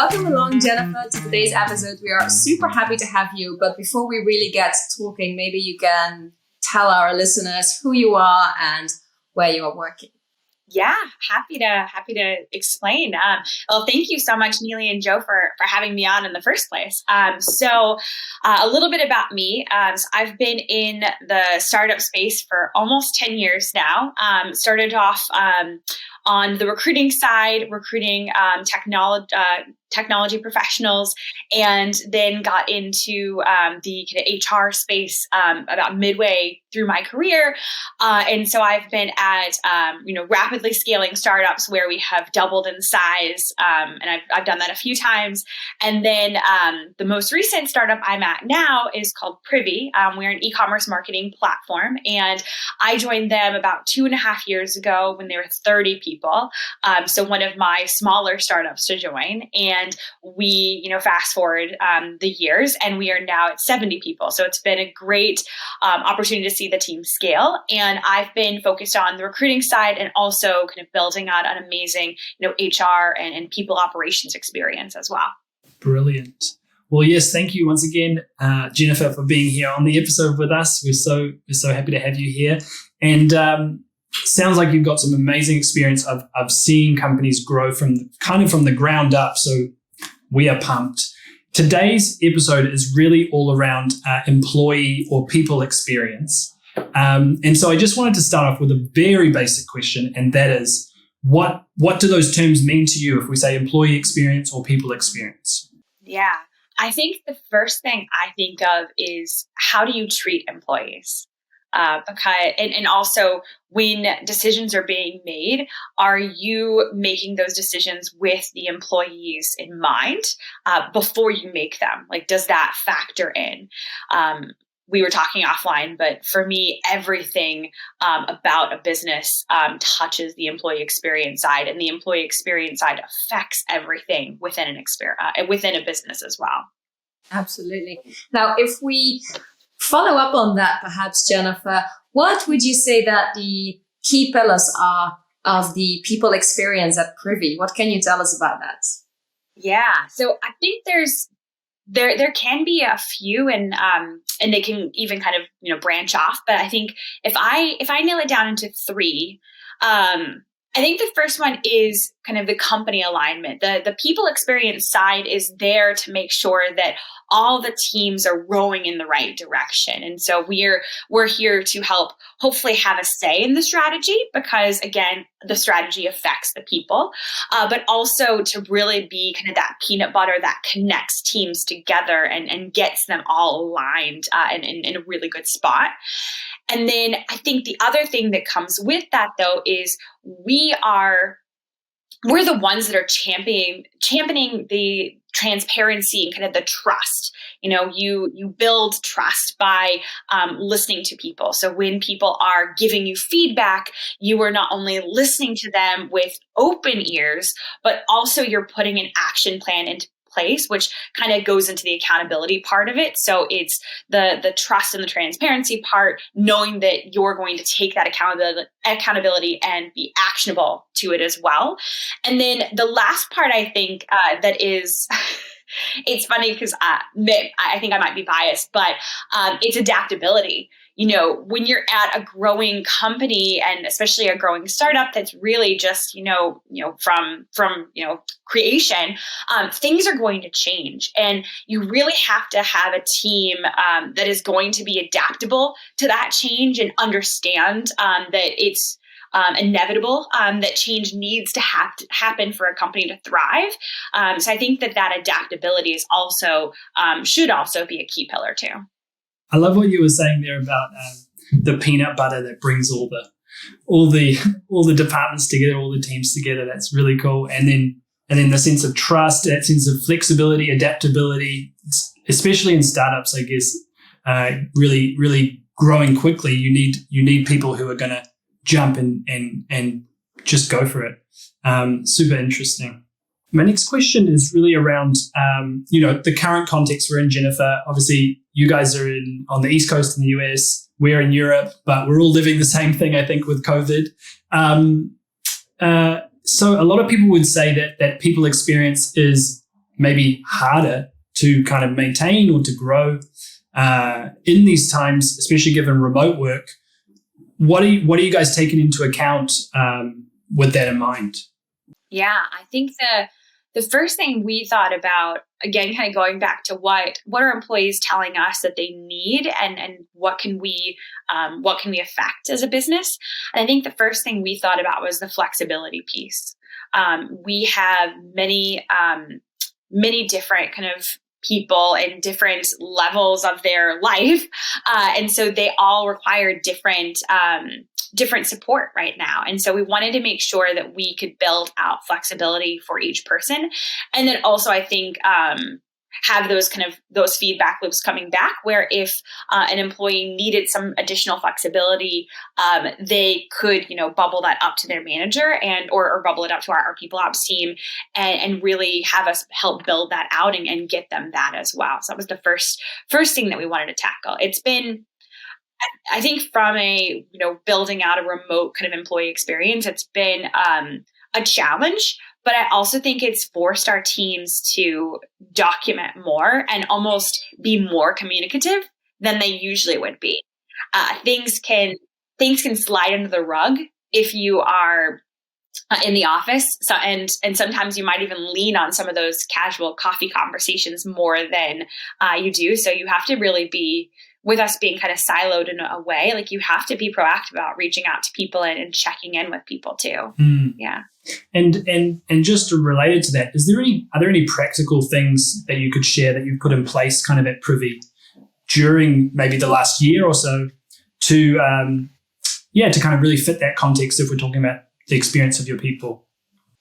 welcome along, Jennifer, to today's episode. We are super happy to have you. But before we really get talking, maybe you can tell our listeners who you are and where you are working. Yeah, happy to explain. Well, thank you so much, Neely and Joe, for having me on in the first place. So a little bit about me. So I've been in the startup space for almost 10 years now. Started off on the recruiting side, recruiting technology professionals, and then got into the kind of HR space about midway through my career. And so I've been at rapidly scaling startups where we have doubled in size, and I've done that a few times. And then the most recent startup I'm at now is called Privy. We're an e-commerce marketing platform, and I joined them about 2.5 years ago when there were 30 people. So one of my smaller startups to join, and we, fast forward the years, and we are now at 70 people. So it's been a great opportunity to see the team scale. And I've been focused on the recruiting side and also kind of building out an amazing, HR and people operations experience as well. Brilliant. Well, yes, thank you once again, Jennifer, for being here on the episode with us. We're so happy to have you here. And sounds like you've got some amazing experience of seeing companies grow from the ground up. So we are pumped. Today's episode is really all around employee or people experience. And so I just wanted to start off with a very basic question, and that is, what do those terms mean to you if we say employee experience or people experience? Yeah, I think the first thing I think of is, how do you treat employees? And also, when decisions are being made, are you making those decisions with the employees in mind before you make them? Like, does that factor in? We were talking offline, but for me, everything about a business touches the employee experience side, and the employee experience side affects everything within within a business as well. Absolutely. Now, if we follow up on that, perhaps, Jennifer, what would you say that the key pillars are of the people experience at Privy? What can you tell us about that? Yeah, so I think there can be a few, and they can even kind of branch off. But I think if I nail it down into three, I think the first one is kind of the company alignment. The people experience side is there to make sure that all the teams are rowing in the right direction. And so we're here to help hopefully have a say in the strategy, because again, the strategy affects the people, but also to really be kind of that peanut butter that connects teams together and gets them all aligned in a really good spot. And then I think the other thing that comes with that, though, is we're the ones that are championing the transparency and kind of the trust. You build trust by listening to people. So when people are giving you feedback, you are not only listening to them with open ears, but also you're putting an action plan into place, which kind of goes into the accountability part of it. So it's the trust and the transparency part, knowing that you're going to take that accountability and be actionable to it as well. And then the last part, I think that is, it's funny because I think I might be biased, but it's adaptability. When you're at a growing company, and especially a growing startup that's really just, from creation, things are going to change. And you really have to have a team that is going to be adaptable to that change and understand that it's inevitable, that change needs to happen for a company to thrive. So I think that adaptability is also should also be a key pillar too. I love what you were saying there about the peanut butter that brings all the departments together, all the teams together. That's really cool. And then the sense of trust, that sense of flexibility, adaptability, especially in startups, I guess, really, really growing quickly. You need people who are going to jump and just go for it. Super interesting. My next question is really around, the current context we're in, Jennifer. Obviously, you guys are on the East Coast in the US. We're in Europe, but we're all living the same thing, I think, with COVID. So a lot of people would say that people experience is maybe harder to kind of maintain or to grow in these times, especially given remote work. What are you guys taking into account with that in mind? Yeah, I think the first thing we thought about, again, kind of going back to what are employees telling us that they need, and what can we affect as a business. And I think the first thing we thought about was the flexibility piece. We have many different kind of people in different levels of their life, and so they all require different support right now. And so we wanted to make sure that we could build out flexibility for each person. And then also, I think, have those feedback loops coming back, where if an employee needed some additional flexibility, they could, bubble that up to their manager or bubble it up to our people ops team, and really have us help build that out and get them that as well. So that was the first thing that we wanted to tackle. It's been, I think, from a, building out a remote kind of employee experience, it's been a challenge, but I also think it's forced our teams to document more and almost be more communicative than they usually would be. Things can slide under the rug if you are in the office. So, and sometimes you might even lean on some of those casual coffee conversations more than you do. So you have to really be, with us being kind of siloed in a way, like you have to be proactive about reaching out to people and checking in with people too. Yeah. And just related to that, are there any practical things that you could share that you've put in place kind of at Privy during maybe the last year or so to kind of really fit that context if we're talking about the experience of your people?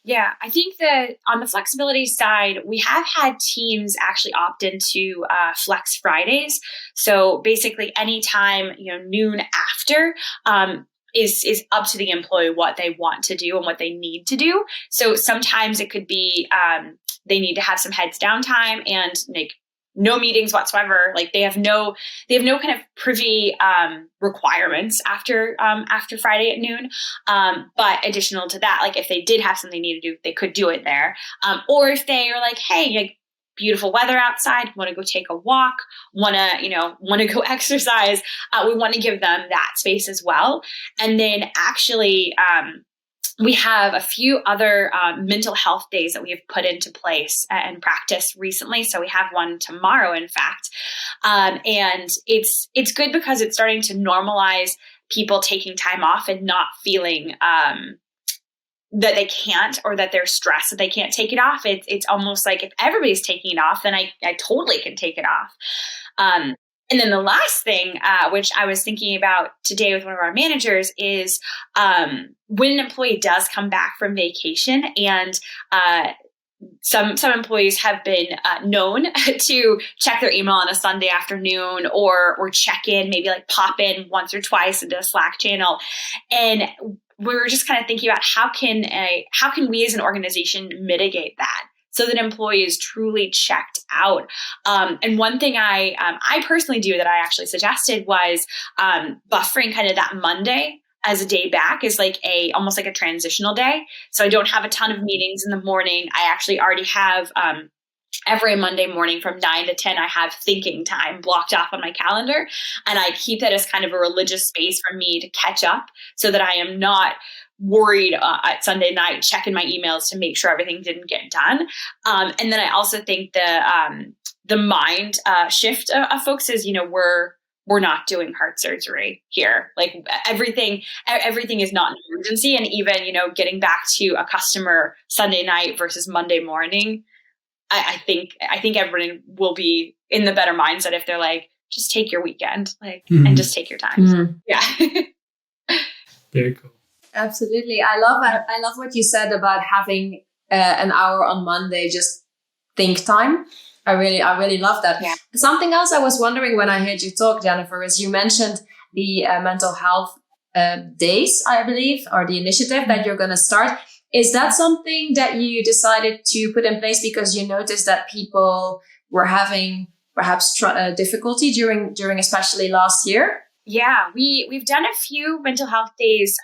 Yeah, I think that on the flexibility side, we have had teams actually opt into Flex Fridays. So basically anytime, noon after, is up to the employee what they want to do and what they need to do. So sometimes it could be they need to have some heads down time and like no meetings whatsoever. Like they have no kind of Privy requirements after Friday at noon. But additional to that, like if they did have something they need to do, they could do it there. Or if they are like, hey, like, beautiful weather outside, want to go take a walk, want to go exercise, we want to give them that space as well. And then actually, we have a few other mental health days that we have put into place and practice recently. So we have one tomorrow, in fact. And it's good because it's starting to normalize people taking time off and not feeling that they can't, or that they're stressed that they can't take it off. It's almost like if everybody's taking it off, then I totally can take it off. And then the last thing, which I was thinking about today with one of our managers, is when an employee does come back from vacation, and some employees have been known to check their email on a Sunday afternoon, or check in, maybe like pop in once or twice into a Slack channel. And we were just kind of thinking about how can we as an organization mitigate that so that employees truly checked out. And one thing I personally do that I actually suggested was buffering kind of that Monday as a day back is like almost like a transitional day. So I don't have a ton of meetings in the morning. I actually already have every Monday morning from 9 to 10, I have thinking time blocked off on my calendar. And I keep that as kind of a religious space for me to catch up so that I am not worried at Sunday night checking my emails to make sure everything didn't get done. And then I also think the mind shift of folks is, we're not doing heart surgery here. Like everything is not an emergency. And even, getting back to a customer Sunday night versus Monday morning, I think everyone will be in the better mindset if they're like, just take your weekend, and just take your time. Yeah. Very cool. Absolutely. I love what you said about having an hour on Monday, just think time. I really love that. Yeah. Something else I was wondering when I heard you talk, Jennifer, is you mentioned the mental health days, I believe, or the initiative that you're going to start. Is that something that you decided to put in place because you noticed that people were having perhaps difficulty during especially last year? Yeah, we've done a few mental health days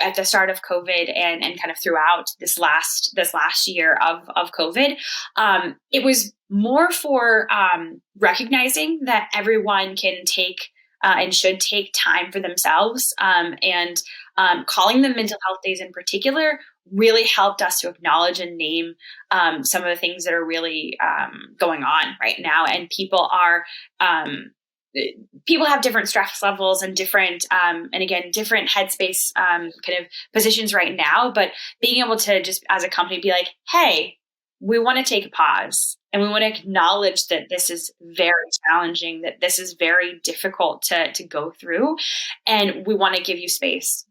at the start of COVID and kind of throughout this last year of COVID. It was more for recognizing that everyone can take and should take time for themselves, and calling them mental health days in particular really helped us to acknowledge and name some of the things that are really going on right now, and people have different stress levels and different different headspace kind of positions right now, but being able to just as a company be like, hey, we want to take a pause and we want to acknowledge that this is very challenging, that this is very difficult to go through, and we want to give you space.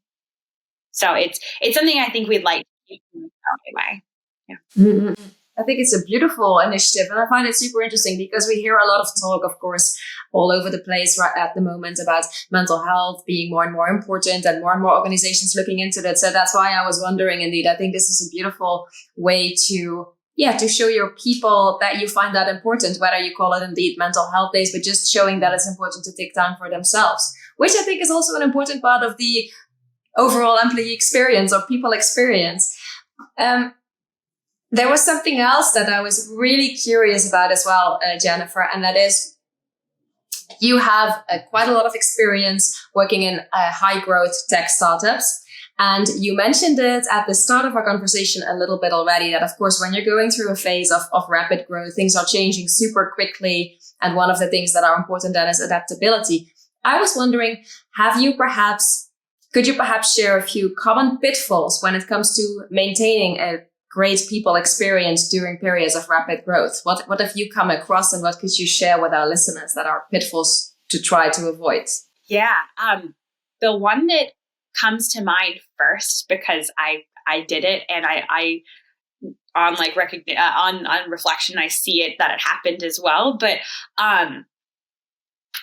So it's something I think we'd like to keep in a way. Yeah. Mm-hmm. I think it's a beautiful initiative, and I find it super interesting because we hear a lot of talk, of course, all over the place right at the moment about mental health being more and more important and more organizations looking into that. So that's why I was wondering, indeed, I think this is a beautiful way to show your people that you find that important, whether you call it indeed mental health days, but just showing that it's important to take time for themselves, which I think is also an important part of the overall employee experience or people experience. There was something else that I was really curious about as well, Jennifer, and that is you have quite a lot of experience working in high growth tech startups. And you mentioned it at the start of our conversation a little bit already, that of course, when you're going through a phase of rapid growth, things are changing super quickly. And one of the things that are important then is adaptability. I was wondering, could you perhaps share a few common pitfalls when it comes to maintaining a great people experience during periods of rapid growth? What have you come across, and what could you share with our listeners that are pitfalls to try to avoid? Yeah. The one that comes to mind first, because I did it, and I on reflection, I see it that it happened as well. But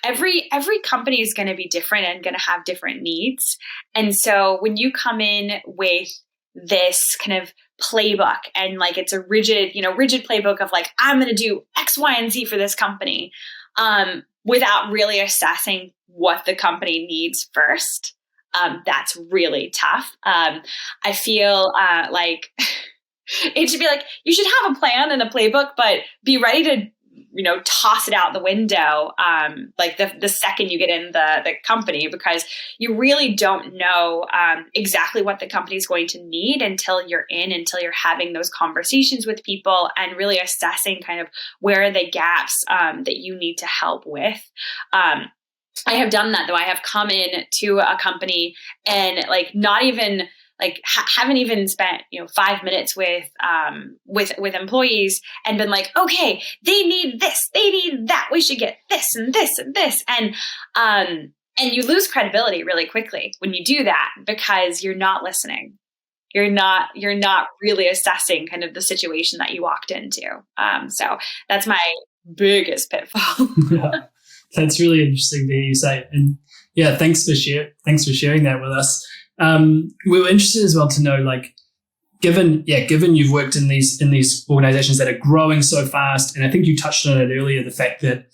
every company is going to be different and going to have different needs. And so when you come in with this kind of playbook, and like it's a rigid playbook of like, I'm going to do X, Y, and Z for this company, without really assessing what the company needs first, that's really tough. I feel like it should be like, you should have a plan and a playbook, but be ready to toss it out the window, like the second you get in the company, because you really don't know exactly what the company is going to need until you're having those conversations with people and really assessing kind of where are the gaps that you need to help with. I have done that, though. I have come in to a company and like not even like haven't even spent 5 minutes with employees and been like, okay, they need this, they need that, we should get this and this and this, and you lose credibility really quickly when you do that, because you're not listening. You're not really assessing kind of the situation that you walked into. So that's my biggest pitfall. Yeah, that's really interesting to hear you say, and yeah, thanks for sharing that with us. We were interested as well to know, like, given you've worked in these organizations that are growing so fast, and I think you touched on it earlier, the fact that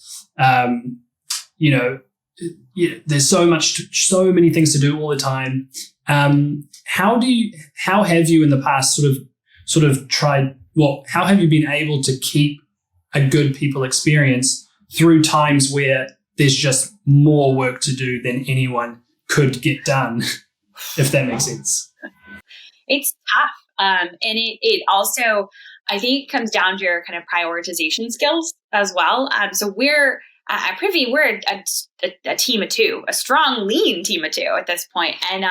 there's so many things to do all the time. How have you in the past sort of tried? Well, how have you been able to keep a good people experience through times where there's just more work to do than anyone could get done? If that makes sense. It's tough. And it also, I think, comes down to your kind of prioritization skills as well. So we're at Privy, we're a team of two, a strong, lean team of two at this point. And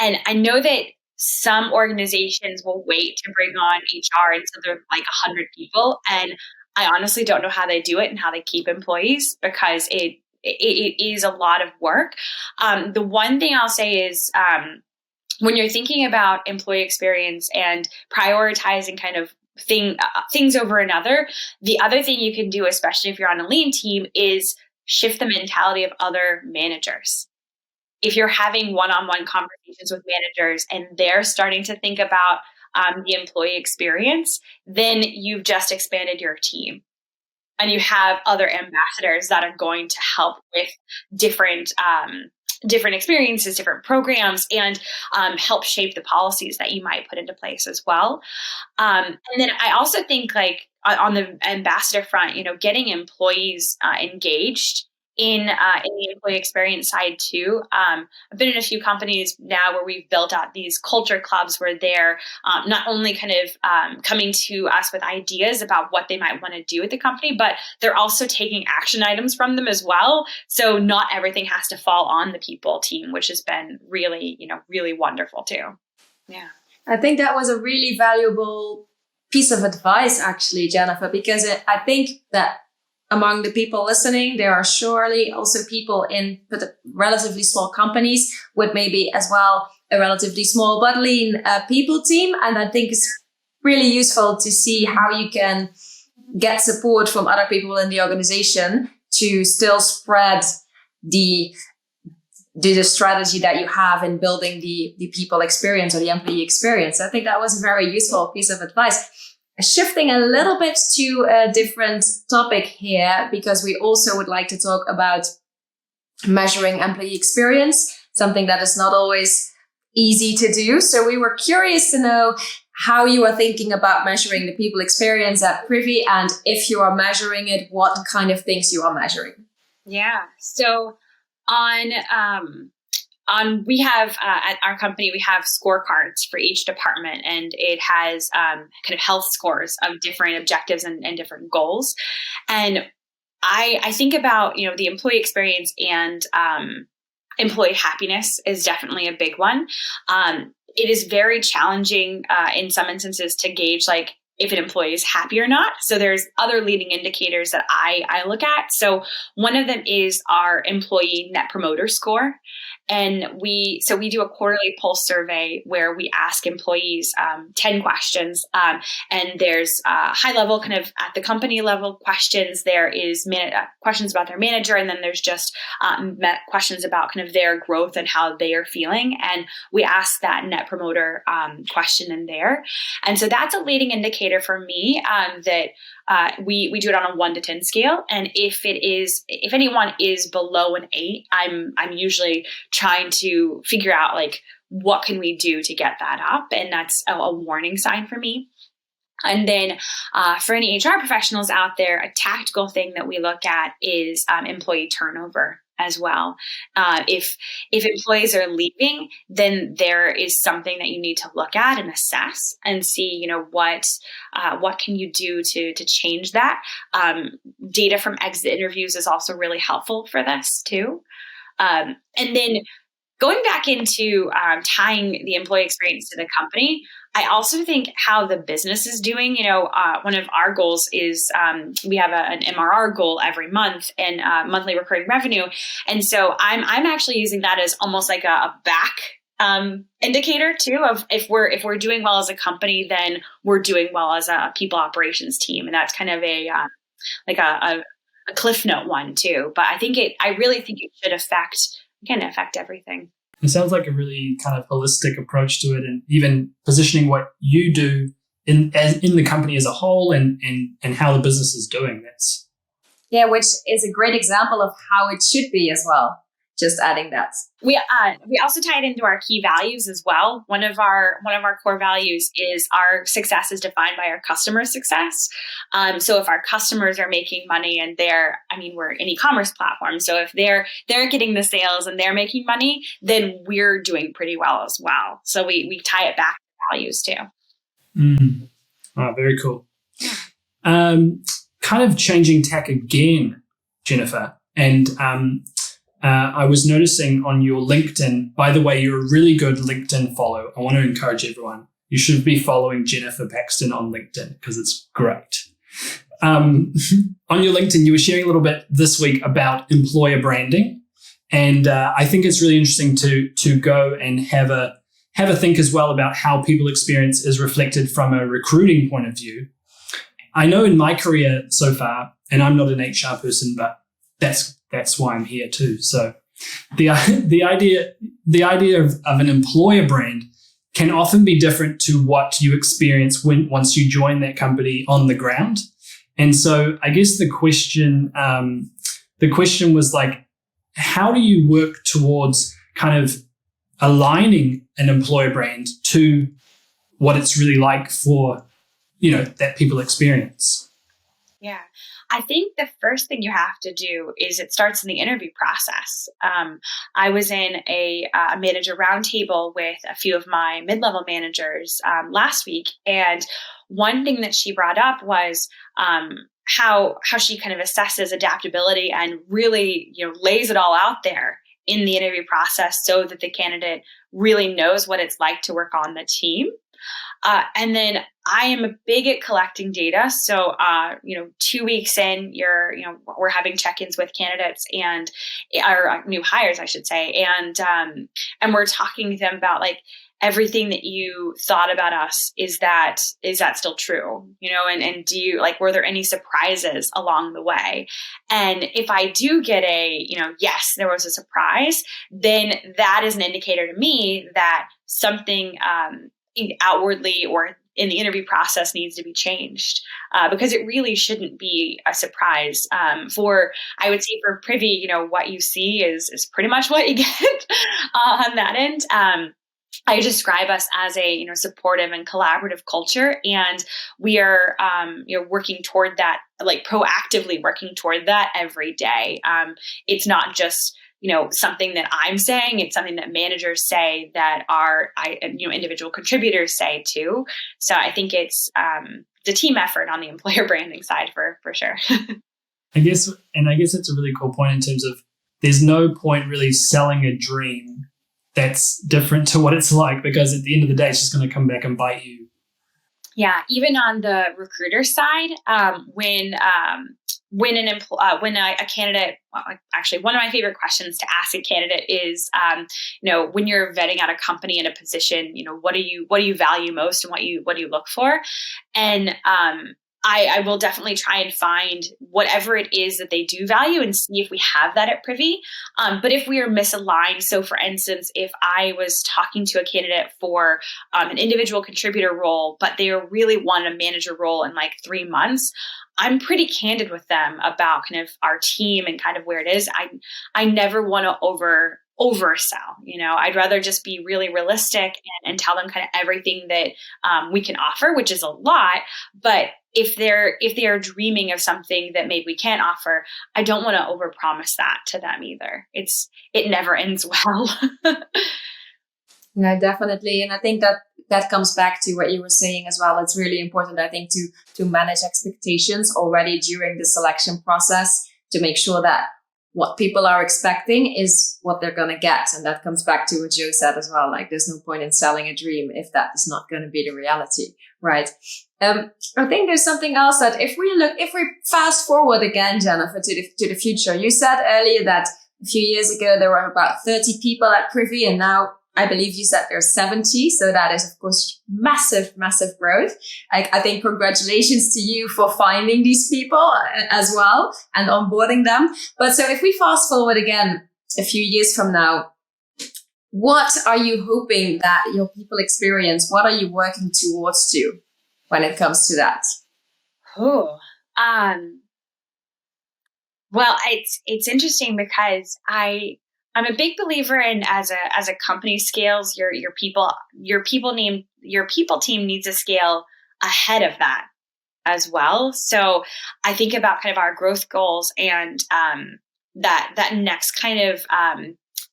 I know that some organizations will wait to bring on HR until they're like 100 people. And I honestly don't know how they do it and how they keep employees, because it is a lot of work. The one thing I'll say is when you're thinking about employee experience and prioritizing kind of things over another, the other thing you can do, especially if you're on a lean team, is shift the mentality of other managers. If you're having one-on-one conversations with managers and they're starting to think about the employee experience, then you've just expanded your team. and you have other ambassadors that are going to help with different experiences, different programs, and help shape the policies that you might put into place as well. And then I also think like on the ambassador front, getting employees engaged in the employee experience side too. I've been in a few companies now where we've built out these culture clubs where they're not only kind of coming to us with ideas about what they might want to do with the company, but they're also taking action items from them as well. So not everything has to fall on the people team, which has been really, really wonderful too. Yeah. I think that was a really valuable piece of advice, actually, Jennifer, because I think that among the people listening, there are surely also people in relatively small companies with maybe as well a relatively small but lean people team. And I think it's really useful to see how you can get support from other people in the organization to still spread the strategy that you have in building the people experience or the employee experience. I think that was a very useful piece of advice. Shifting a little bit to a different topic here, because we also would like to talk about measuring employee experience, something that is not always easy to do. So we were curious to know how you are thinking about measuring the people experience at Privy, and if you are measuring it, what kind of things you are measuring. Yeah. So we have at our company, we have scorecards for each department, and it has kind of health scores of different objectives and different goals. And I think about, the employee experience and employee happiness is definitely a big one. It is very challenging in some instances to gauge like if an employee is happy or not. So there's other leading indicators that I look at. So one of them is our employee net promoter score. And we do a quarterly pulse survey where we ask employees 10 questions. And there's high level kind of at the company level questions. There is questions about their manager. And then there's just questions about kind of their growth and how they are feeling. And we ask that net promoter question in there. And so that's a leading indicator for me that we do it on a 1 to 10 scale. And if anyone is below an 8, I'm usually trying to figure out like, what can we do to get that up? And that's a warning sign for me. And then for any HR professionals out there, a tactical thing that we look at is employee turnover as well. If employees are leaving, then there is something that you need to look at and assess and see, what can you do to change that. Data from exit interviews is also really helpful for this too. And then going back into tying the employee experience to the company, I also think how the business is doing. One of our goals is we have an MRR goal every month and monthly recurring revenue, and so I'm actually using that as almost like a back indicator too of if we're doing well as a company, then we're doing well as a people operations team, and that's kind of a cliff note one too. But I really think it should affect everything. It sounds like a really kind of holistic approach to it, and even positioning what you do in the company as a whole and how the business is doing. Which is a great example of how it should be as well. Just adding that. We also tie it into our key values as well. One of our core values is our success is defined by our customer success. So if our customers are making money and we're an e-commerce platform. So if they're getting the sales and they're making money, then we're doing pretty well as well. So we tie it back to values too. Oh, very cool. Kind of changing tack again, Jennifer, and I was noticing on your LinkedIn, by the way, you're a really good LinkedIn follow. I want to encourage everyone. You should be following Jennifer Paxton on LinkedIn because it's great. On your LinkedIn, you were sharing a little bit this week about employer branding. And I think it's really interesting to go and have a think as well about how people experience is reflected from a recruiting point of view. I know in my career so far, and I'm not an HR person, but that's why I'm here too. So the idea of an employer brand can often be different to what you experience once you join that company on the ground. And so I guess the question was like, how do you work towards kind of aligning an employer brand to what it's really like for, that people experience? Yeah, I think the first thing you have to do is it starts in the interview process. I was in a manager roundtable with a few of my mid-level managers last week, and one thing that she brought up was how she kind of assesses adaptability and really lays it all out there in the interview process so that the candidate really knows what it's like to work on the team. And then I am big at collecting data. So, 2 weeks in, we're having check-ins with candidates and our new hires, I should say, and we're talking to them about like everything that you thought about us. Is that still true? And do you were there any surprises along the way? And if I do get a yes, there was a surprise, then that is an indicator to me that something outwardly or in the interview process needs to be changed, because it really shouldn't be a surprise. I would say for Privy, what you see is pretty much what you get on that end. I describe us as a supportive and collaborative culture, and we are working toward that, like proactively working toward that every day. It's not just something that I'm saying, it's something that managers say that individual contributors say too. So I think it's the team effort on the employer branding side for sure. I guess that's a really cool point in terms of there's no point really selling a dream that's different to what it's like, because at the end of the day, it's just going to come back and bite you. Yeah, even on the recruiter side, when a candidate, actually, one of my favorite questions to ask a candidate is, when you're vetting out a company and a position, what do you value most and what do you look for? And I will definitely try and find whatever it is that they do value and see if we have that at Privy. But if we are misaligned, so for instance, if I was talking to a candidate for an individual contributor role, but they really want a manager role in like 3 months, I'm pretty candid with them about kind of our team and kind of where it is. I never want to oversell. I'd rather just be really realistic and tell them kind of everything that we can offer, which is a lot. But if they are dreaming of something that maybe we can't offer, I don't want to overpromise that to them either. It never ends well. No, definitely. And I think that comes back to what you were saying as well. It's really important, I think, to manage expectations already during the selection process, to make sure that what people are expecting is what they're going to get. And that comes back to what Joe said as well. Like, there's no point in selling a dream if that is not going to be the reality, right? I think there's something else that if we fast forward again, Jennifer, to the future, you said earlier that a few years ago, there were about 30 people at Privy, and now I believe you said there's 70. So that is, of course, massive, massive growth. I think congratulations to you for finding these people as well and onboarding them. But so if we fast forward again a few years from now, what are you hoping that your people experience? What are you working towards when it comes to that? Well, it's interesting because I'm a big believer in as a company scales, your people team needs to scale ahead of that as well. So I think about kind of our growth goals, and that next kind of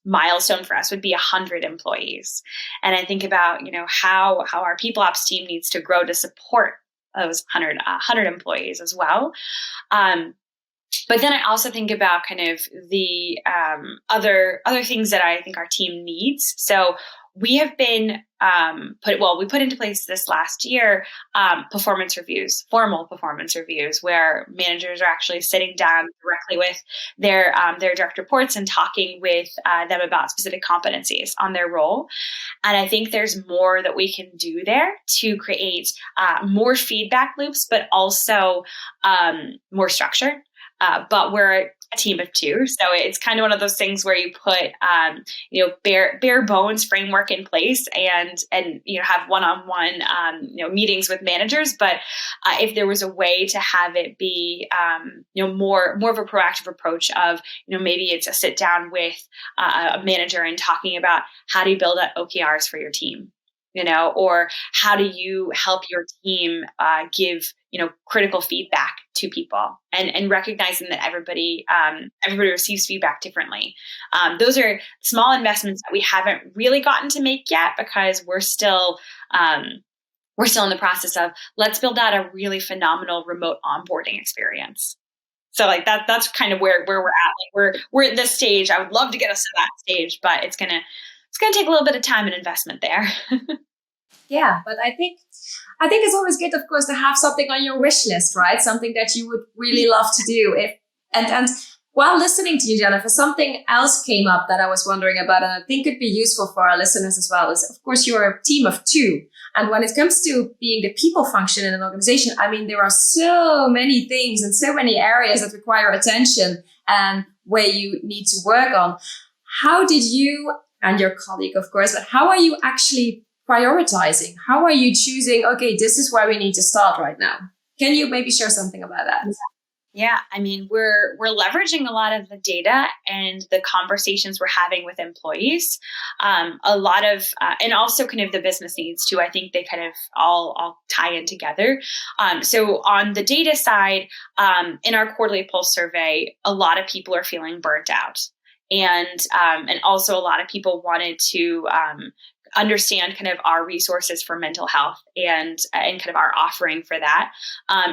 milestone for us would be 100 employees. And I think about how our people ops team needs to grow to support those 100 employees as well. But then I also think about kind of the other things that I think our team needs. So we have been we put into place this last year formal performance reviews, where managers are actually sitting down directly with their direct reports and talking with them about specific competencies on their role. And I think there's more that we can do there to create more feedback loops, but also more structure. but we're a team of two. So it's kind of one of those things where you put, bare bones framework in place and, have one-on-one, meetings with managers. But if there was a way to have it be, more of a proactive approach of, maybe it's a sit down with a manager and talking about how do you build up OKRs for your team? Or how do you help your team give, critical feedback to people and recognizing that everybody receives feedback differently. Those are small investments that we haven't really gotten to make yet because we're still in the process of let's build out a really phenomenal remote onboarding experience. So like that's kind of where we're at. Like we're at this stage. I would love to get us to that stage, but it's gonna take a little bit of time and investment there. Yeah, but I think it's always good, of course, to have something on your wish list, right? Something that you would really love to do. And while listening to you, Jennifer, something else came up that I was wondering about, and I think could be useful for our listeners as well. Is of course you're a team of two, and when it comes to being the people function in an organization, I mean there are so many things and so many areas that require attention and where you need to work on. How did you and your colleague, of course, but how are you actually prioritizing? How are you choosing, okay, this is where we need to start right now? Can you maybe share something about that? Yeah, I mean, we're leveraging a lot of the data and the conversations we're having with employees, a lot of, and also kind of the business needs too. I think they kind of all tie in together. So on the data side, in our quarterly pulse survey, a lot of people are feeling burnt out. And also a lot of people wanted to understand kind of our resources for mental health and kind of our offering for that.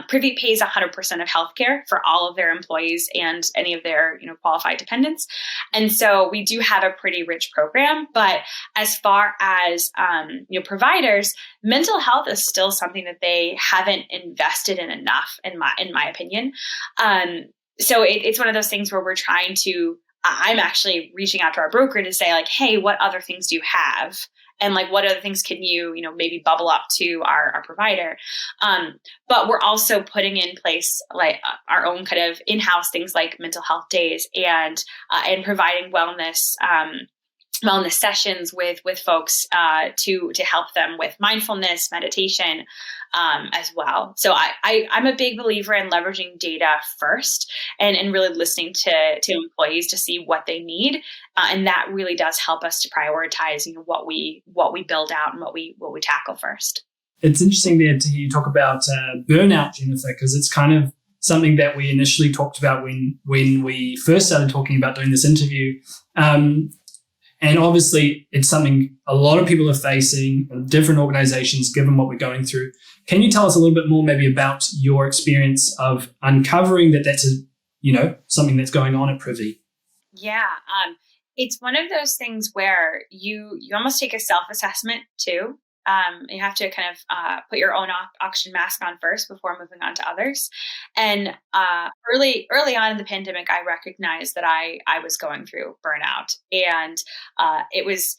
Privy pays 100% of healthcare for all of their employees and any of their qualified dependents, and so we do have a pretty rich program. But as far as providers, mental health is still something that they haven't invested in enough, in my opinion. So it's one of those things where we're trying to. I'm actually reaching out to our broker to say like, hey, what other things do you have? And like, what other things can you, maybe bubble up to our provider? But we're also putting in place like our own kind of in-house things like mental health days and providing wellness sessions with folks to help them with mindfulness, meditation, as well. So I'm a big believer in leveraging data first and really listening to employees to see what they need, and that really does help us to prioritize what we build out and what we tackle first. It's interesting there to hear you talk about burnout, Jennifer, because it's kind of something that we initially talked about when we first started talking about doing this interview. And obviously, it's something a lot of people are facing, different organizations, given what we're going through. Can you tell us a little bit more maybe about your experience of uncovering that's something that's going on at Privy? Yeah, it's one of those things where you almost take a self-assessment too. You have to kind of put your own oxygen mask on first before moving on to others. And early on in the pandemic, I recognized that I was going through burnout, and it was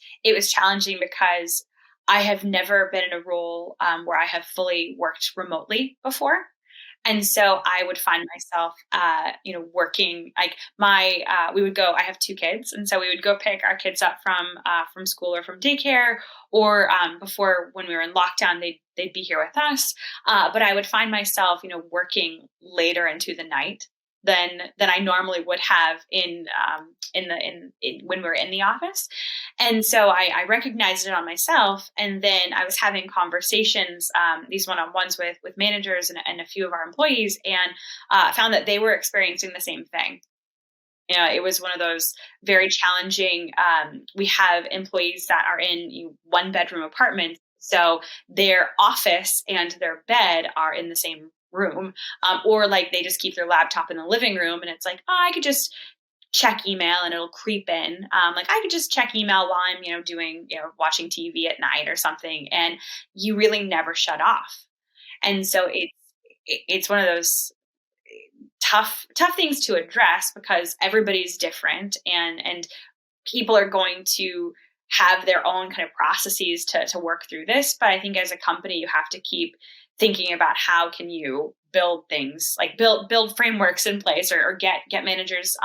challenging because I have never been in a role where I have fully worked remotely before. And so I would find myself, working like we would go, I have two kids. And so we would go pick our kids up from school or from daycare, or before when we were in lockdown, they'd be here with us. But I would find myself, working later into the night than I normally would have in when we were in the office. And so I recognized it on myself. And then I was having conversations, these one-on-ones with managers and a few of our employees, and found that they were experiencing the same thing. It was one of those very challenging, we have employees that are in one-bedroom apartments. So their office and their bed are in the same room, or like they just keep their laptop in the living room, and it's like, I could just check email and it'll creep in. Like I could just check email while I'm, doing, watching TV at night or something, and you really never shut off. And so it's one of those tough things to address because everybody's different, and people are going to have their own kind of processes to work through this. But I think as a company, you have to keep thinking about how can you build things, like build frameworks in place, or get managers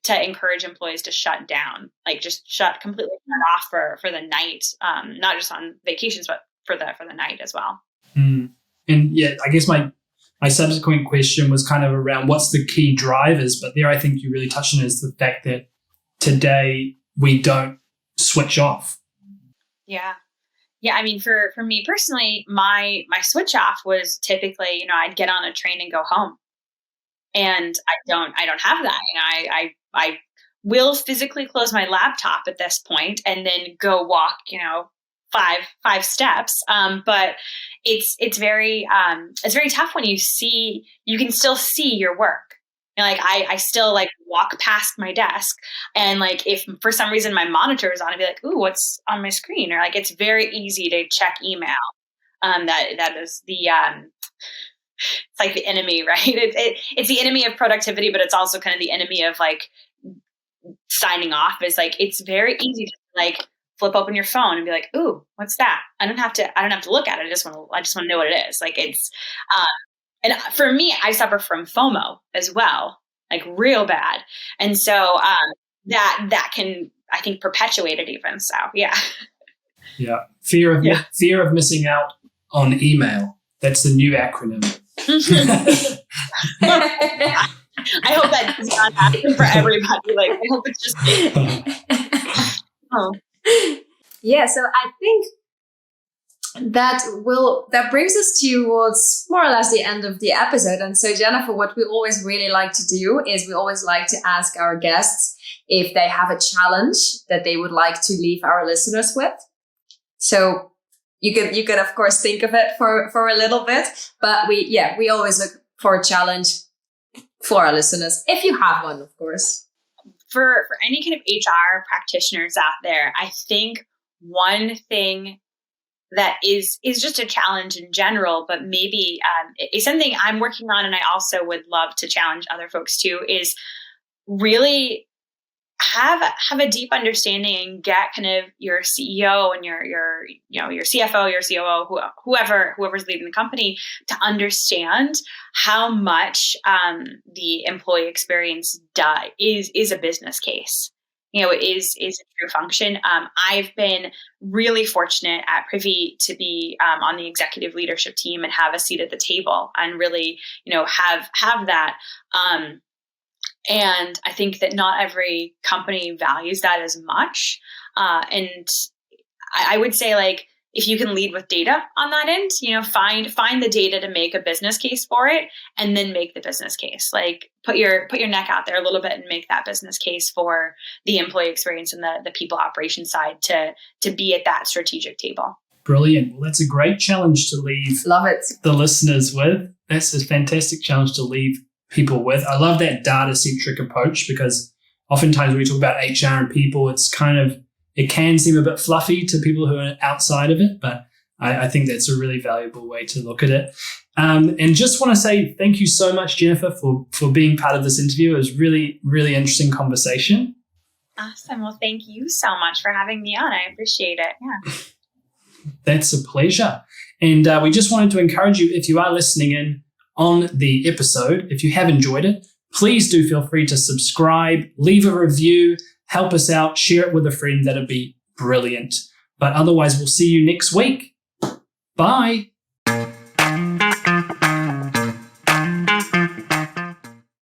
to encourage employees to shut down, like just completely shut off for the night, not just on vacations, but for the night as well. And yeah, I guess my subsequent question was kind of around what's the key drivers, but there I think you really touched on is the fact that today we don't switch off. Yeah. I mean, for me personally, my switch off was typically, I'd get on a train and go home, and I don't have that. I will physically close my laptop at this point and then go walk, five steps. But it's very tough when you can still see your work. I still walk past my desk, and if for some reason my monitor is on, I'd be like, ooh, what's on my screen? Or it's very easy to check email. That is the it's like the enemy, right? It's the enemy of productivity, but it's also kind of the enemy of signing off. Is it's very easy to flip open your phone and be like, ooh, what's that? I don't have to look at it. I just want to know what it is. And for me, I suffer from FOMO as well, real bad. And so that can, I think, perpetuate it even. So, yeah. Yeah. Fear of missing out on email. That's the new acronym. I hope that does not happen for everybody. I hope it's just oh. Yeah. So I think that brings us towards more or less the end of the episode. And so, Jennifer, what we always really like to do is we always like to ask our guests if they have a challenge that they would like to leave our listeners with. So you could of course think of it for a little bit, but we always look for a challenge for our listeners, if you have one, of course. For any kind of HR practitioners out there, I think one thing that is just a challenge in general, but maybe is something I'm working on, and I also would love to challenge other folks too, is really have a deep understanding and get kind of your CEO and your CFO, your COO, whoever's leading the company, to understand how much the employee experience is a business case. Is a true function. I've been really fortunate at Privy to be on the executive leadership team and have a seat at the table and really, have that. And I think that not every company values that as much. And I would say, if you can lead with data on that end, find the data to make a business case for it, and then make the business case. Put your neck out there a little bit and make that business case for the employee experience and the people operations side to be at that strategic table. Brilliant. Well, that's a great challenge to leave Love it. the listeners with. That's a fantastic challenge to leave people with. I love that data-centric approach, because oftentimes when we talk about HR and people, it can seem a bit fluffy to people who are outside of it, but I think that's a really valuable way to look at it. And just want to say thank you so much, Jennifer, for being part of this interview. It was really, really interesting conversation. Awesome. Well, thank you so much for having me on. I appreciate it. Yeah. That's a pleasure. And we just wanted to encourage you, if you are listening in on the episode, if you have enjoyed it, please do feel free to subscribe, leave a review, help us out, share it with a friend. That'd be brilliant. But otherwise, we'll see you next week. Bye.